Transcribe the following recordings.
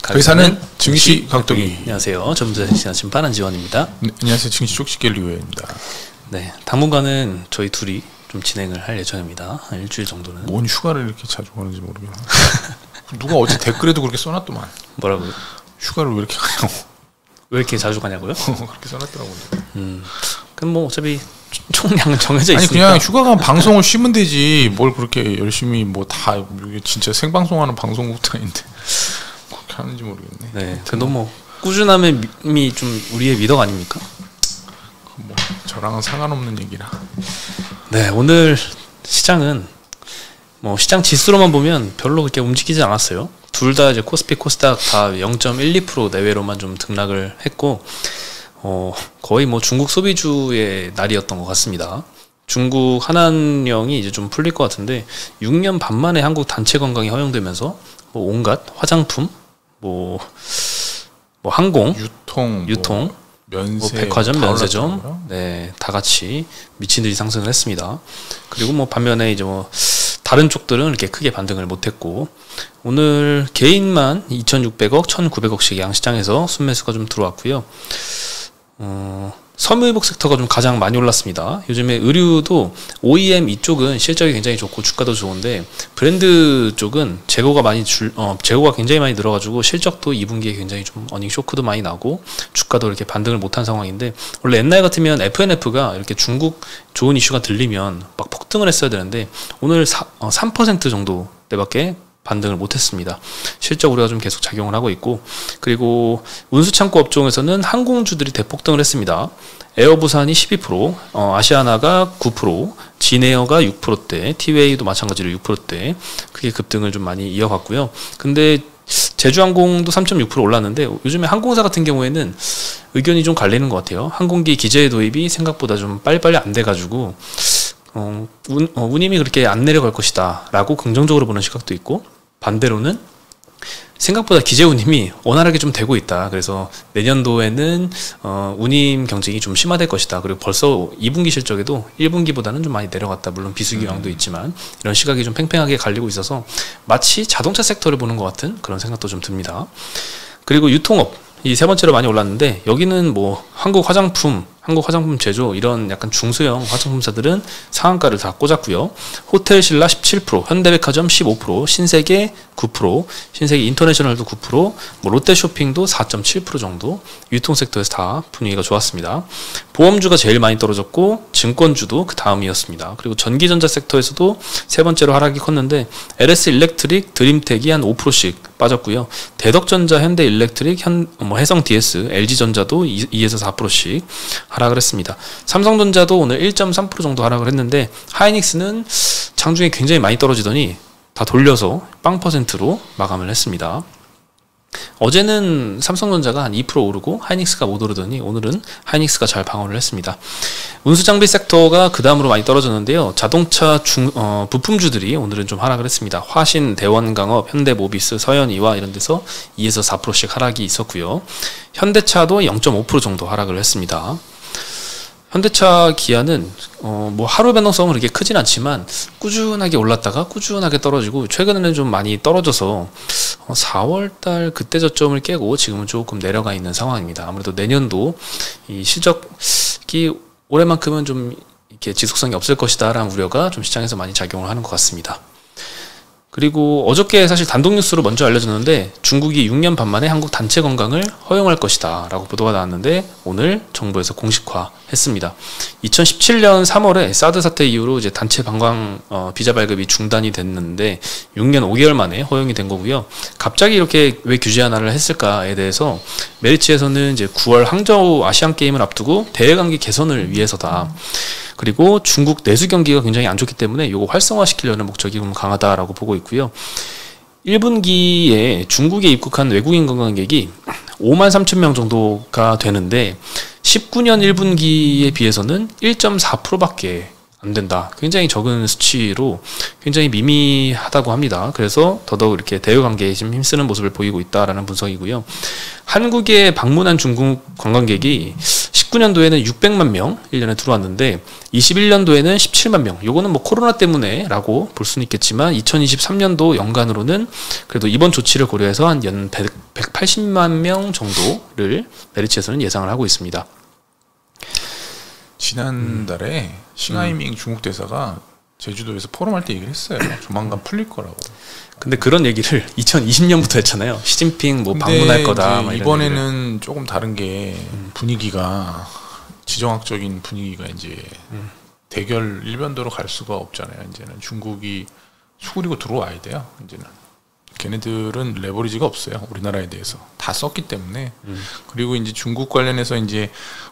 회사는 증시 각도기. 안녕하세요. 전문자 지나친 빠른 지원입니다. 네, 안녕하세요. 증시 쪽시계 리오입니다. 네, 당분간은 저희 둘이 좀 진행을 할 예정입니다. 한 일주일 정도는. 뭔 휴가를 이렇게 자주 가는지 모르겠네. 누가 어제 댓글에도 그렇게 써놨더만. 뭐라고요? 휴가를 왜 이렇게 가냐고. 왜 이렇게 자주 가냐고요? 그렇게 써놨더라고요. 그럼 뭐 어차피 총량은 정해져 있으니까. 아니 그냥 휴가 가면 방송을 쉬면 되지. 뭘 그렇게 열심히 뭐 다 진짜 생방송하는 방송국도 아닌데 그렇게 하는지 모르겠네. 네, 그래도 뭐 꾸준함이 좀 우리의 미덕 아닙니까? 뭐 저랑은 상관없는 얘기라. 네, 오늘 시장은 뭐 시장 지수로만 보면 별로 그렇게 움직이지 않았어요. 둘 다 이제 코스피, 코스닥 다 0.12% 내외로만 좀 등락을 했고, 거의 뭐 중국 소비주의 날이었던 것 같습니다. 중국 한한령이 이제 좀 풀릴 것 같은데 6년 반 만에 한국 단체 관광이 허용되면서 뭐 온갖 화장품, 뭐 항공, 유통, 면세, 뭐 백화점, 면세점, 네, 다 같이 미친 듯이 상승을 했습니다. 그리고 뭐 반면에 이제 뭐 다른 쪽들은 이렇게 크게 반등을 못했고, 오늘 개인만 2,600억, 1,900억씩 양시장에서 순매수가 좀 들어왔고요. 섬유유복 섹터가 좀 가장 많이 올랐습니다. 요즘에 의류도 OEM 이쪽은 실적이 굉장히 좋고 주가도 좋은데 브랜드 쪽은 재고가 굉장히 많이 늘어가지고 실적도 2분기에 굉장히 좀 어닝 쇼크도 많이 나고 주가도 이렇게 반등을 못한 상황인데, 원래 옛날 같으면 FNF가 이렇게 중국 좋은 이슈가 들리면 막 폭등을 했어야 되는데 오늘 3% 정도 때밖에 반등을 못했습니다. 실적 우려가 좀 계속 작용을 하고 있고, 그리고 운수창고 업종에서는 항공주들이 대폭등을 했습니다. 에어부산이 12%, 아시아나가 9%, 진에어가 6%대, 티웨이도 마찬가지로 6%대 크게 급등을 좀 많이 이어갔고요. 근데 제주항공도 3.6% 올랐는데 요즘에 항공사 같은 경우에는 의견이 좀 갈리는 것 같아요. 항공기 기재 도입이 생각보다 좀 빨리빨리 안 돼가지고 운임이 그렇게 안 내려갈 것이다 라고 긍정적으로 보는 시각도 있고, 반대로는 생각보다 기재 운임이 원활하게 좀 되고 있다. 그래서 내년도에는 운임 경쟁이 좀 심화될 것이다. 그리고 벌써 2분기 실적에도 1분기보다는 좀 많이 내려갔다. 물론 비수기왕도 있지만 이런 시각이 좀 팽팽하게 갈리고 있어서 마치 자동차 섹터를 보는 것 같은 그런 생각도 좀 듭니다. 그리고 유통업, 이 세 번째로 많이 올랐는데 여기는 뭐 한국 화장품 제조 이런 약간 중소형 화장품사들은 상한가를 다 꽂았고요. 호텔신라 17%, 현대백화점 15%, 신세계 9%, 신세계 인터내셔널도 9%, 뭐 롯데쇼핑도 4.7% 정도 유통 섹터에서 다 분위기가 좋았습니다. 보험주가 제일 많이 떨어졌고 증권주도 그 다음이었습니다. 그리고 전기전자 섹터에서도 세 번째로 하락이 컸는데 LS 일렉트릭, 드림텍이 한 5%씩 빠졌고요. 대덕전자, 현대일렉트릭, 해성 DS, LG전자도 2에서 4%씩 하락을 했습니다. 삼성전자도 오늘 1.3% 정도 하락을 했는데 하이닉스는 장중에 굉장히 많이 떨어지더니 다 돌려서 0%로 마감을 했습니다. 어제는 삼성전자가 한 2% 오르고 하이닉스가 못 오르더니 오늘은 하이닉스가 잘 방어를 했습니다. 운수장비 섹터가 그 다음으로 많이 떨어졌는데요. 자동차 부품주들이 오늘은 좀 하락을 했습니다. 화신, 대원강업, 현대모비스, 서현이와 이런 데서 2에서 4%씩 하락이 있었고요. 현대차도 0.5% 정도 하락을 했습니다. 현대차, 기아는 뭐 하루 변동성은 그렇게 크진 않지만 꾸준하게 올랐다가 꾸준하게 떨어지고 최근에는 좀 많이 떨어져서 4월달 그때 저점을 깨고 지금은 조금 내려가 있는 상황입니다. 아무래도 내년도 이 실적이 올해만큼은 좀 이렇게 지속성이 없을 것이다라는 우려가 좀 시장에서 많이 작용을 하는 것 같습니다. 그리고 어저께 사실 단독 뉴스로 먼저 알려졌는데 중국이 6년 반 만에 한국 단체 관광을 허용할 것이다 라고 보도가 나왔는데 오늘 정부에서 공식화했습니다. 2017년 3월에 사드 사태 이후로 이제 단체 관광 비자 발급이 중단이 됐는데 6년 5개월 만에 허용이 된 거고요. 갑자기 이렇게 왜 규제 하나를 했을까에 대해서 메리츠에서는 이제 9월 항저우 아시안 게임을 앞두고 대외 관계 개선을 위해서다. 그리고 중국 내수 경기가 굉장히 안 좋기 때문에 이거 활성화시키려는 목적이 좀 강하다라고 보고 있고요. 1분기에 중국에 입국한 외국인 관광객이 5만 3천 명 정도가 되는데 19년 1분기에 비해서는 1.4%밖에 안 된다. 굉장히 적은 수치로 굉장히 미미하다고 합니다. 그래서 더더욱 이렇게 대외 관계에 좀 힘쓰는 모습을 보이고 있다라는 분석이고요. 한국에 방문한 중국 관광객이 19년도에는 600만 명 1년에 들어왔는데 21년도에는 17만 명. 요거는 뭐 코로나 때문에라고 볼 수는 있겠지만 2023년도 연간으로는 그래도 이번 조치를 고려해서 한 연 180만 명 정도를 메리츠에서는 예상을 하고 있습니다. 지난달에 싱하이밍 중국 대사가 제주도에서 포럼할 때 얘기를 했어요. 조만간 풀릴 거라고. 근데 그런 얘기를 2020년부터 했잖아요. 시진핑 뭐 방문할 거다. 이번에는 조금 다른 게 분위기가 지정학적인 분위기가 이제 대결 일변도로 갈 수가 없잖아요. 이제는 중국이 수그리고 들어와야 돼요. 이제는 걔네들은 레버리지가 없어요. 우리나라에 대해서 다 썼기 때문에. 그리고 이제 중국 관련해서 이제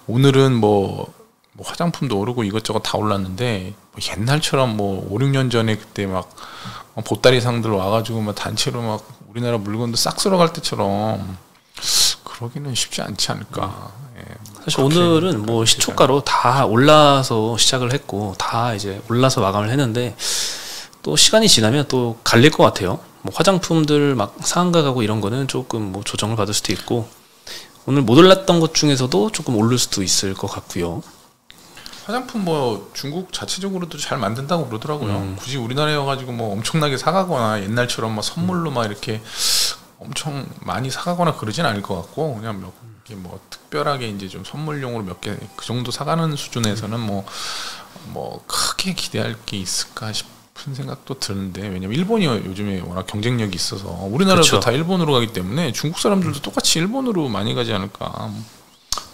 오늘은 뭐 화장품도 오르고 이것저것 다 올랐는데 뭐 옛날처럼 뭐 5, 6년 전에 그때 막 보따리 상들 와가지고 막 단체로 막 우리나라 물건도 싹 쓸어갈 때처럼 그러기는 쉽지 않지 않을까. 예, 사실 오늘은 뭐 시초가로 다 올라서 시작을 했고 다 이제 올라서 마감을 했는데 또 시간이 지나면 또 갈릴 것 같아요. 뭐 화장품들 막 상한가 가고 이런 거는 조금 뭐 조정을 받을 수도 있고 오늘 못 올랐던 것 중에서도 조금 오를 수도 있을 것 같고요. 화장품 뭐 중국 자체적으로도 잘 만든다고 그러더라고요. 굳이 우리나라에 와가지고 뭐 엄청나게 사가거나 옛날처럼 막 선물로 막 이렇게 엄청 많이 사가거나 그러진 않을 것 같고 그냥 몇 개 뭐 특별하게 이제 좀 선물용으로 몇 개 그 정도 사가는 수준에서는 뭐 크게 기대할 게 있을까 싶은 생각도 드는데 왜냐면 일본이 요즘에 워낙 경쟁력이 있어서 우리나라도 그렇죠. 다 일본으로 가기 때문에 중국 사람들도 똑같이 일본으로 많이 가지 않을까.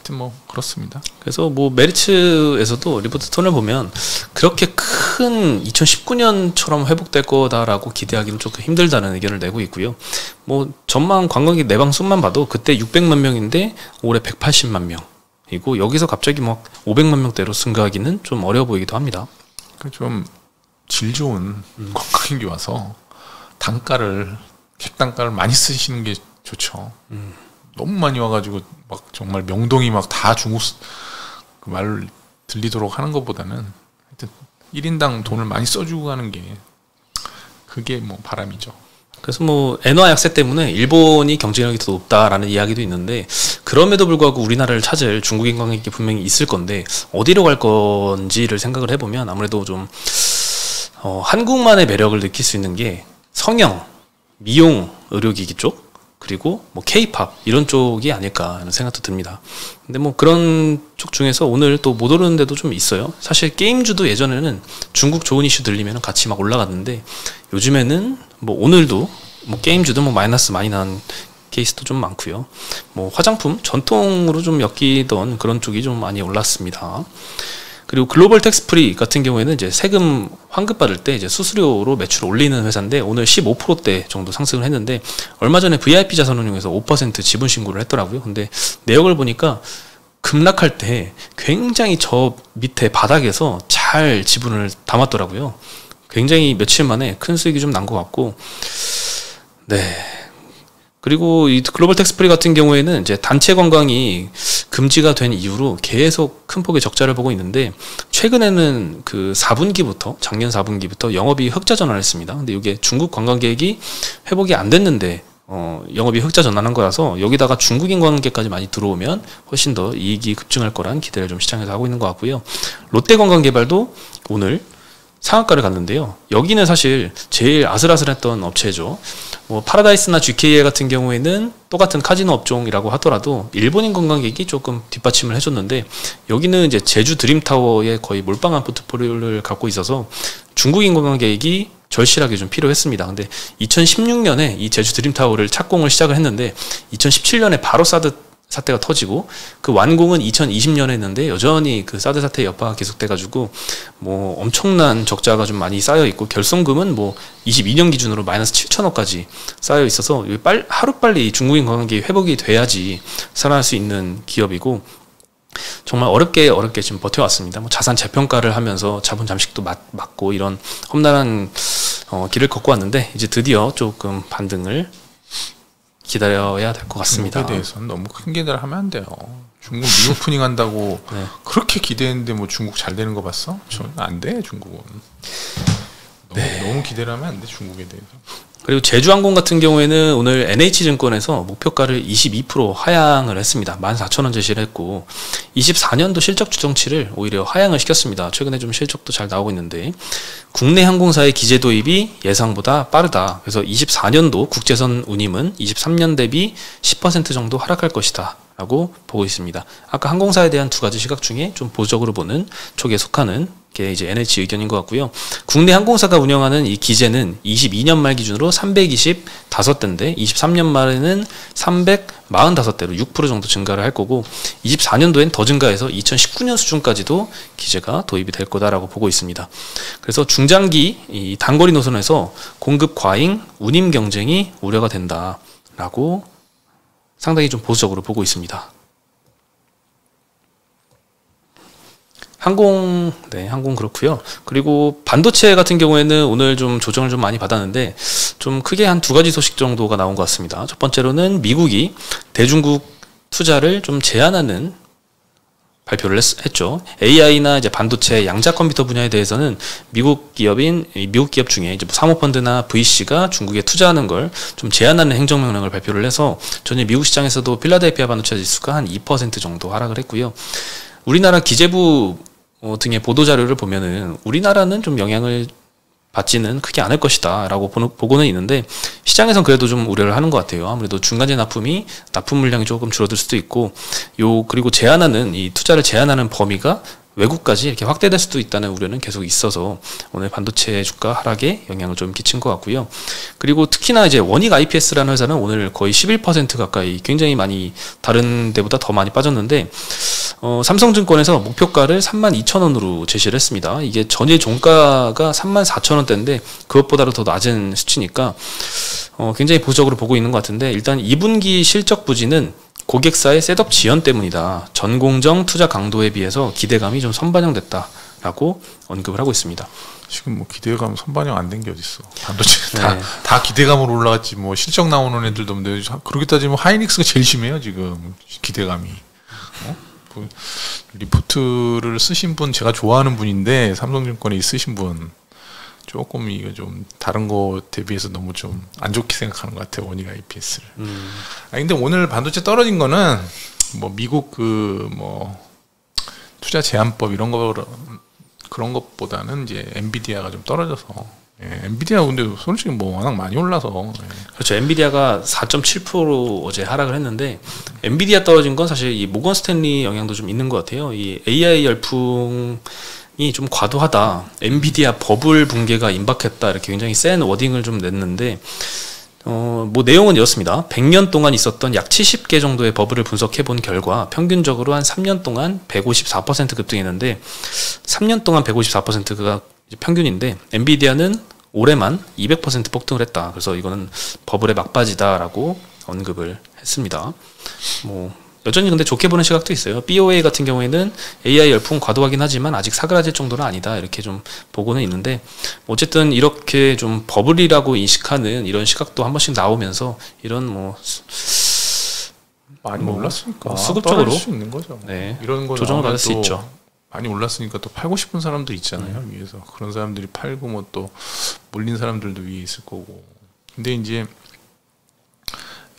뭐 그렇습니다. 그래서 뭐 메리츠에서도 리포트 톤을 보면 그렇게 큰 2019년처럼 회복될 거다라고 기대하기는 조금 힘들다는 의견을 내고 있고요. 뭐 전망 관광객 내방 수만 봐도 그때 600만 명인데 올해 180만 명이고 여기서 갑자기 막 500만 명대로 증가하기는 좀 어려워 보이기도 합니다. 좀 질 좋은 관광객이 와서 객단가를 많이 쓰시는 게 좋죠. 너무 많이 와가지고 막 정말 명동이 막 다 중국 그 말 들리도록 하는 것보다는 하여튼 1인당 돈을 많이 써주고 가는 게 그게 뭐 바람이죠. 그래서 뭐 엔화 약세 때문에 일본이 경쟁력이 더 높다라는 이야기도 있는데 그럼에도 불구하고 우리나라를 찾을 중국인 관광객이 분명히 있을 건데 어디로 갈 건지를 생각을 해보면 아무래도 좀 한국만의 매력을 느낄 수 있는 게 성형, 미용, 의료기기 쪽 그리고 뭐 K-팝 이런 쪽이 아닐까 하는 생각도 듭니다. 근데 뭐 그런 쪽 중에서 오늘 또 못 오르는 데도 좀 있어요. 사실 게임주도 예전에는 중국 좋은 이슈 들리면 같이 막 올라갔는데 요즘에는 뭐 오늘도 뭐 게임주도 뭐 마이너스 많이 난 케이스도 좀 많고요. 뭐 화장품 전통으로 좀 엮이던 그런 쪽이 좀 많이 올랐습니다. 그리고 글로벌 텍스프리 같은 경우에는 이제 세금 환급 받을 때 이제 수수료로 매출을 올리는 회사인데 오늘 15%대 정도 상승을 했는데 얼마 전에 VIP 자산운용에서 5% 지분 신고를 했더라고요. 근데 내역을 보니까 급락할 때 굉장히 저 밑에 바닥에서 잘 지분을 담았더라고요. 굉장히 며칠 만에 큰 수익이 좀 난 것 같고, 네. 그리고 이 글로벌 텍스프리 같은 경우에는 이제 단체 관광이 금지가 된 이후로 계속 큰 폭의 적자를 보고 있는데 최근에는 그 4분기부터 작년 4분기부터 영업이 흑자 전환을 했습니다. 근데 이게 중국 관광객이 회복이 안 됐는데 영업이 흑자 전환한 거라서 여기다가 중국인 관광객까지 많이 들어오면 훨씬 더 이익이 급증할 거란 기대를 좀 시장에서 하고 있는 것 같고요. 롯데관광개발도 오늘 상한가를 갔는데요. 여기는 사실 제일 아슬아슬했던 업체죠. 뭐 파라다이스나 GKL 같은 경우에는 똑같은 카지노 업종이라고 하더라도 일본인 관광객이 조금 뒷받침을 해줬는데 여기는 이제 제주 드림타워에 거의 몰빵한 포트폴리오를 갖고 있어서 중국인 관광객이 절실하게 좀 필요했습니다. 근데 2016년에 이 제주 드림타워를 착공을 시작을 했는데 2017년에 바로 사태가 터지고 그 완공은 2020년에 했는데 여전히 그 사드 사태의 여파가 계속돼가지고 뭐 엄청난 적자가 좀 많이 쌓여 있고 결손금은 뭐 22년 기준으로 마이너스 7천억까지 쌓여 있어서 하루빨리 중국인 관광객이 회복이 돼야지 살아날 수 있는 기업이고 정말 어렵게 지금 버텨왔습니다. 뭐 자산 재평가를 하면서 자본 잠식도 막고 이런 험난한 길을 걷고 왔는데 이제 드디어 조금 반등을 기다려야 될 것 같습니다. 중국에 대해서는 너무 큰 기대를 하면 안 돼요. 중국 리오프닝 한다고 네. 그렇게 기대했는데 뭐 중국 잘 되는 거 봤어? 저는 안 돼, 중국은. 너무 기대를 하면 안 돼, 중국에 대해서. 그리고 제주항공 같은 경우에는 오늘 NH증권에서 목표가를 22% 하향을 했습니다. 14,000원 제시를 했고 24년도 실적 추정치를 오히려 하향을 시켰습니다. 최근에 좀 실적도 잘 나오고 있는데 국내 항공사의 기재 도입이 예상보다 빠르다. 그래서 24년도 국제선 운임은 23년 대비 10% 정도 하락할 것이다 라고 보고 있습니다. 아까 항공사에 대한 두 가지 시각 중에 좀 보수적으로 보는 쪽에 속하는 게 이제 NH 의견인 것 같고요. 국내 항공사가 운영하는 이 기재는 22년 말 기준으로 325대인데 23년 말에는 345대로 6% 정도 증가를 할 거고 24년도엔 더 증가해서 2019년 수준까지도 기재가 도입이 될 거다라고 보고 있습니다. 그래서 중장기 이 단거리 노선에서 공급 과잉, 운임 경쟁이 우려가 된다라고 상당히 좀 보수적으로 보고 있습니다. 항공 그렇고요. 그리고 반도체 같은 경우에는 오늘 좀 조정을 좀 많이 받았는데 좀 크게 한 두 가지 소식 정도가 나온 것 같습니다. 첫 번째로는 미국이 대중국 투자를 좀 제한하는 발표를 했죠. AI나 이제 반도체 양자 컴퓨터 분야에 대해서는 미국 기업 중에 이제 사모펀드나 VC가 중국에 투자하는 걸 좀 제한하는 행정명령을 발표를 해서 전일 미국 시장에서도 필라델피아 반도체 지수가 한 2% 정도 하락을 했고요. 우리나라 기재부 등의 보도 자료를 보면은 우리나라는 좀 영향을 받지는 크게 않을 것이다 라고 보고는 있는데 시장에선 그래도 좀 우려를 하는 것 같아요. 아무래도 중간재 납품 물량이 조금 줄어들 수도 있고 그리고 이 투자를 제한하는 범위가 외국까지 이렇게 확대될 수도 있다는 우려는 계속 있어서 오늘 반도체 주가 하락에 영향을 좀 끼친 것 같고요. 그리고 특히나 이제 원익 IPS라는 회사는 오늘 거의 11% 가까이 굉장히 많이 다른 데보다 더 많이 빠졌는데 삼성증권에서 목표가를 32,000원으로 제시를 했습니다. 이게 전일 종가가 34,000원대인데 그것보다도 더 낮은 수치니까 굉장히 보수적으로 보고 있는 것 같은데 일단 2분기 실적 부진은 고객사의 셋업 지연 때문이다. 전공정 투자 강도에 비해서 기대감이 좀 선반영됐다라고 언급을 하고 있습니다. 지금 뭐 기대감 선반영 안 된 게 어딨어. 반도체 다 기대감으로 올라갔지. 뭐 실적 나오는 애들도 없는데 그렇게 따지면 하이닉스가 제일 심해요 지금 기대감이. 리포트를 쓰신 분 제가 좋아하는 분인데 삼성증권에 쓰신 분 조금 이거 좀 다른 거 대비해서 너무 좀 안 좋게 생각하는 것 같아요 원익 IPS를. 근데 오늘 반도체 떨어진 거는 뭐 미국 투자 제한법 이런 거 그런 것보다는 이제 엔비디아가 좀 떨어져서. 엔비디아 근데 솔직히 뭐 워낙 많이 올라서. 그렇죠. 엔비디아가 4.7% 어제 하락을 했는데 엔비디아 떨어진 건 사실 이 모건 스탠리 영향도 좀 있는 것 같아요. 이 AI 열풍 이 좀 과도하다. 엔비디아 버블 붕괴가 임박했다. 이렇게 굉장히 센 워딩을 좀 냈는데 뭐 내용은 이렇습니다. 100년 동안 있었던 약 70개 정도의 버블을 분석해 본 결과 평균적으로 한 3년 동안 154% 급등했는데 3년 동안 154%가 평균인데 엔비디아는 올해만 200% 폭등을 했다. 그래서 이거는 버블의 막바지다라고 언급을 했습니다. 뭐 여전히 근데 좋게 보는 시각도 있어요. BOA 같은 경우에는 AI 열풍 과도하긴 하지만 아직 사그라질 정도는 아니다. 이렇게 좀 보고는 있는데 어쨌든 이렇게 좀 버블이라고 인식하는 이런 시각도 한 번씩 나오면서 이런 많이 올랐으니까 수급적으로 수 있는 거죠. 네, 이런 거 조정을 받을 수 있죠. 많이 올랐으니까 또 팔고 싶은 사람도 있잖아요. 위에서 그런 사람들이 팔고 뭐 또 몰린 사람들도 위에 있을 거고. 근데 이제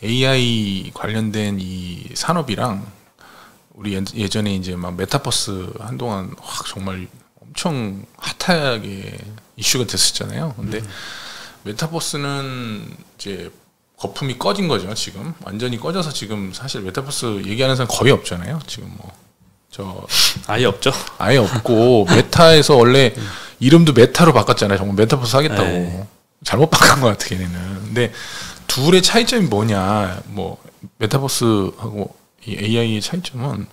AI 관련된 이 산업이랑 우리 예전에 이제 막 메타버스 한동안 확 정말 엄청 핫하게 이슈가 됐었잖아요. 근데 메타버스는 이제 거품이 꺼진 거죠. 지금 완전히 꺼져서 지금 사실 메타버스 얘기하는 사람 거의 없잖아요. 지금 아예 없죠. 아예 없고 메타에서 원래 이름도 메타로 바꿨잖아요. 정말 메타버스 하겠다고. 네. 잘못 바꾼 것 같아 걔네는. 근데 둘의 차이점이 뭐냐? 뭐 메타버스하고 이 AI의 차이점은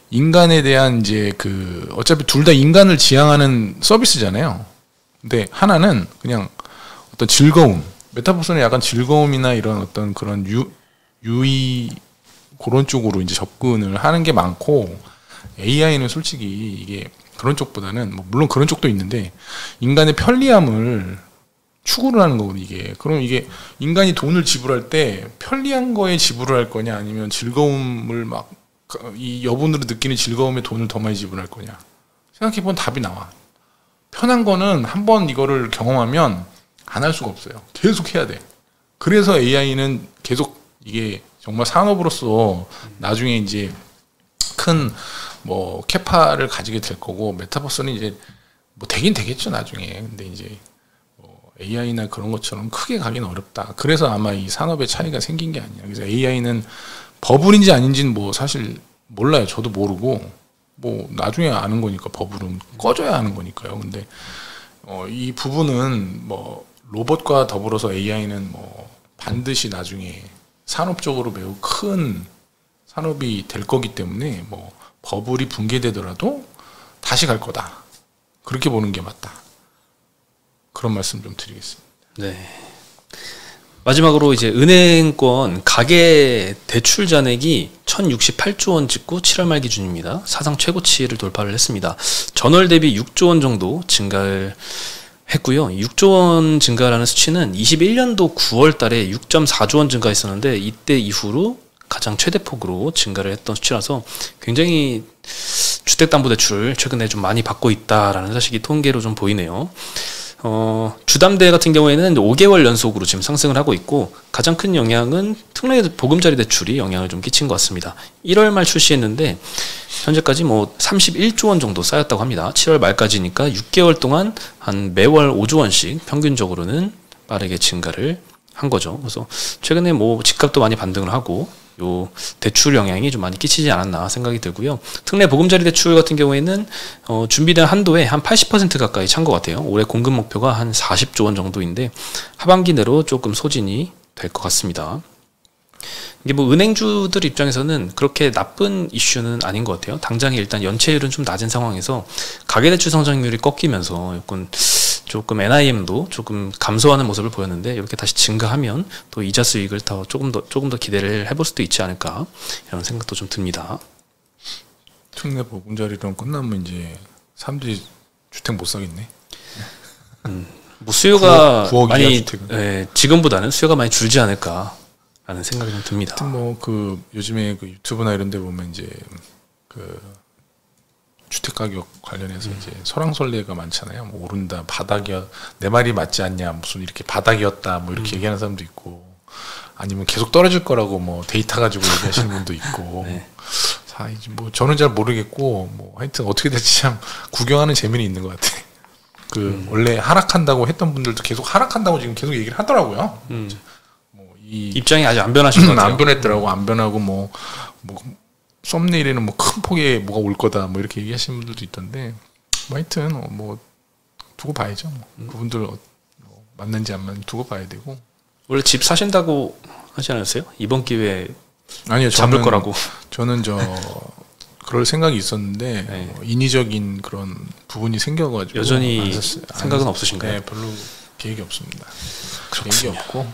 인간에 대한 이제 어차피 둘 다 인간을 지향하는 서비스잖아요. 근데 하나는 그냥 어떤 즐거움. 메타버스는 약간 즐거움이나 이런 어떤 그런 유의 그런 쪽으로 이제 접근을 하는 게 많고 AI는 솔직히 이게 그런 쪽보다는 뭐 물론 그런 쪽도 있는데 인간의 편리함을 추구를 하는 거거든요. 그럼 이게 인간이 돈을 지불할 때 편리한 거에 지불을 할 거냐 아니면 즐거움을 막 이 여분으로 느끼는 즐거움에 돈을 더 많이 지불할 거냐 생각해보면 답이 나와. 편한 거는 한번 이거를 경험하면 안 할 수가 없어요. 계속 해야 돼. 그래서 AI는 계속 이게 정말 산업으로서 나중에 이제 큰 뭐 캐파를 가지게 될 거고 메타버스는 이제 뭐 되긴 되겠죠 나중에. 근데 이제 뭐 AI나 그런 것처럼 크게 가기는 어렵다. 그래서 아마 이 산업의 차이가 생긴 게 아니야. 그래서 AI는 버블인지 아닌지는 뭐 사실 몰라요. 저도 모르고 뭐 나중에 아는 거니까 버블은 꺼져야 아는 거니까요. 근데 이 부분은 뭐 로봇과 더불어서 AI는 뭐 반드시 나중에 산업적으로 매우 큰 산업이 될 거기 때문에 뭐 버블이 붕괴되더라도 다시 갈 거다. 그렇게 보는 게 맞다. 그런 말씀 좀 드리겠습니다. 네. 마지막으로 이제 은행권 가계 대출 잔액이 1,068조 원 찍고 7월 말 기준입니다. 사상 최고치를 돌파를 했습니다. 전월 대비 6조 원 정도 증가를 했고요. 6조 원 증가라는 수치는 21년도 9월 달에 6.4조 원 증가했었는데 이때 이후로 가장 최대폭으로 증가를 했던 수치라서 굉장히 주택담보대출을 최근에 좀 많이 받고 있다라는 사실이 통계로 좀 보이네요. 주담대 같은 경우에는 5개월 연속으로 지금 상승을 하고 있고 가장 큰 영향은 특례 보금자리 대출이 영향을 좀 끼친 것 같습니다. 1월 말 출시했는데 현재까지 뭐 31조 원 정도 쌓였다고 합니다. 7월 말까지니까 6개월 동안 한 매월 5조 원씩 평균적으로는 빠르게 증가를 한 거죠. 그래서 최근에 뭐 집값도 많이 반등을 하고 요 대출 영향이 좀 많이 끼치지 않았나 생각이 들고요. 특례 보금자리 대출 같은 경우에는 준비된 한도에 한 80% 가까이 찬 것 같아요. 올해 공급 목표가 한 40조 원 정도인데 하반기 내로 조금 소진이 될 것 같습니다. 이게 뭐 은행주들 입장에서는 그렇게 나쁜 이슈는 아닌 것 같아요. 당장에 일단 연체율은 좀 낮은 상황에서 가계대출 성장률이 꺾이면서 조금 NIM도 조금 감소하는 모습을 보였는데 이렇게 다시 증가하면 또 이자 수익을 조금 더 기대를 해볼 수도 있지 않을까 이런 생각도 좀 듭니다. 특례 보금자리랑 끝나면 이제 사람들이 주택 못 사겠네. 뭐 수요가 많이 주택은. 지금보다는 수요가 많이 줄지 않을까라는 생각이 좀 듭니다. 하여튼 뭐 그 요즘에 그 유튜브나 이런 데 보면 이제 그 주택 가격 관련해서 이제 설왕설래가 많잖아요. 뭐 오른다, 바닥이야, 내 말이 맞지 않냐, 무슨 이렇게 바닥이었다, 뭐 이렇게 얘기하는 사람도 있고, 아니면 계속 떨어질 거라고 뭐 데이터 가지고 얘기하시는 분도 있고. 네. 자, 이제 뭐 저는 잘 모르겠고, 뭐 하여튼 어떻게 될지 참 구경하는 재미는 있는 것 같아. 원래 하락한다고 했던 분들도 계속 하락한다고 지금 계속 얘기를 하더라고요. 뭐 입장이 아직 안 변하신 것 같아요. 안 변했더라고. 안 변하고 뭐 썸네일에는 뭐 큰 폭의 뭐가 올 거다 뭐 이렇게 얘기하시는 분들도 있던데 뭐 하여튼 뭐 두고 봐야죠. 뭐. 그분들 뭐 맞는지 안 맞는지 두고 봐야 되고. 원래 집 사신다고 하지 않았어요? 이번 기회에 아니요, 잡을 거라고. 저는 그럴 생각이 있었는데 네. 뭐 인위적인 그런 부분이 생겨가지고 여전히 생각은 없으신가요? 네, 별로 계획이 없습니다. 그렇군요. 계획이 없고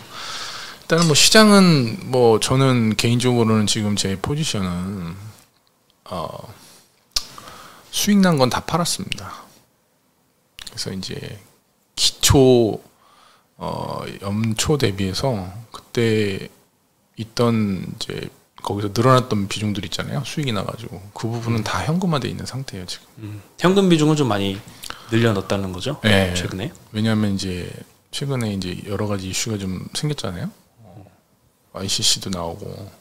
일단은 뭐 시장은 뭐 저는 개인적으로는 지금 제 포지션은 수익 난 건 다 팔았습니다. 그래서 이제 기초 연초 대비해서 그때 있던 이제 거기서 늘어났던 비중들 있잖아요. 수익이 나가지고 그 부분은 다 현금화돼 있는 상태예요 지금. 현금 비중은 좀 많이 늘려놨다는 거죠? 네. 최근에. 왜냐하면 이제 최근에 이제 여러 가지 이슈가 좀 생겼잖아요. ICC도 나오고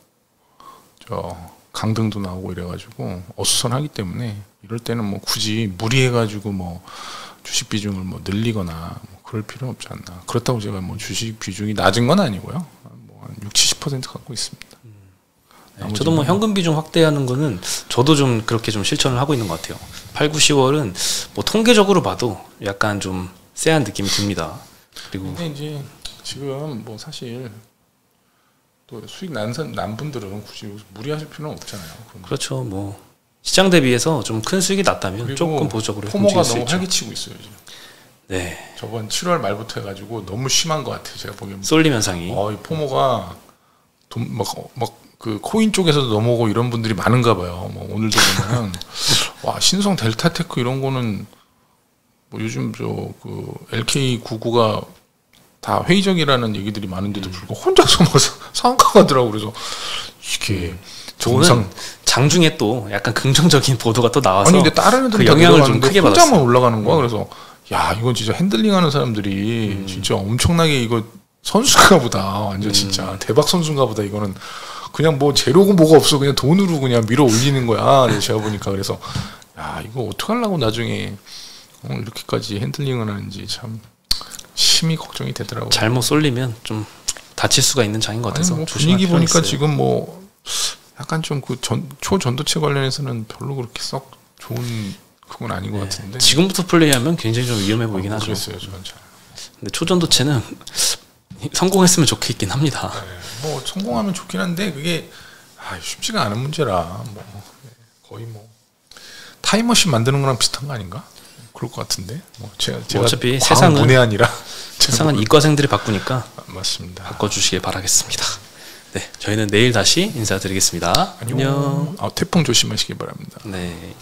저 강등도 나오고 이래가지고 어수선하기 때문에 이럴 때는 뭐 굳이 무리해가지고 뭐 주식 비중을 뭐 늘리거나 뭐 그럴 필요는 없지 않나. 그렇다고 제가 뭐 주식 비중이 낮은 건 아니고요. 뭐 한 60-70% 갖고 있습니다. 네, 저도 뭐 현금 비중 확대하는 거는 저도 좀 그렇게 좀 실천을 하고 있는 것 같아요. 8, 9, 10월은 뭐 통계적으로 봐도 약간 좀 쎄한 느낌이 듭니다. 그리고 근데 이제 지금 뭐 사실 또 수익 난 분들은 굳이 무리하실 필요는 없잖아요. 그렇죠. 뭐 시장 대비해서 좀 큰 수익이 났다면 조금 보수적으로 포모가 너무 활기치고 있어요 지금. 네. 저번 7월 말부터 해가지고 너무 심한 것 같아요. 제가 보기엔. 쏠림 현상이. 이 포모가 그 코인 쪽에서도 넘어오고 이런 분들이 많은가 봐요. 뭐 오늘도 보면 와 신성 델타테크 이런 거는 뭐 요즘 그 LK99가 다 회의적이라는 얘기들이 많은데도 불구하고 혼자서 뭐 상한가 가더라고. 그래서 이게 정상 장중에 또 약간 긍정적인 보도가 또 나와서 아니 근데 다른 애들은 그 영향을 좀 크게 혼자만 받았어요. 올라가는 거야. 그래서 야 이건 진짜 핸들링하는 사람들이 진짜 엄청나게 이거 선수인가 보다. 완전 진짜 대박 선수인가 보다. 이거는 그냥 뭐 재료고 뭐가 없어. 그냥 돈으로 그냥 밀어 올리는 거야. 그래서 제가 보니까 그래서 야 이거 어떡하려고 나중에 이렇게까지 핸들링을 하는지 참 심히 걱정이 되더라고요. 잘못 쏠리면 좀 다칠 수가 있는 장인 것 같아서 뭐 분위기 보니까 있어요. 지금 뭐 약간 좀 그 초전도체 관련해서는 별로 그렇게 썩 좋은 그건 아닌 것 같은데 지금부터 플레이하면 굉장히 좀 위험해 보이긴 하죠. 그랬어요, 저는 잘. 근데 초전도체는 성공했으면 좋겠긴 합니다. 네, 뭐 성공하면 좋긴 한데 그게 쉽지가 않은 문제라 뭐 거의 뭐 타임머신 만드는 거랑 비슷한 거 아닌가? 그럴 것 같은데 뭐 제가 어차피 세상은 문외한이라 세상은 이과생들이 바꾸니까 맞습니다. 바꿔주시길 바라겠습니다. 네, 저희는 내일 다시 인사드리겠습니다. 안녕. 태풍 조심하시기 바랍니다. 네.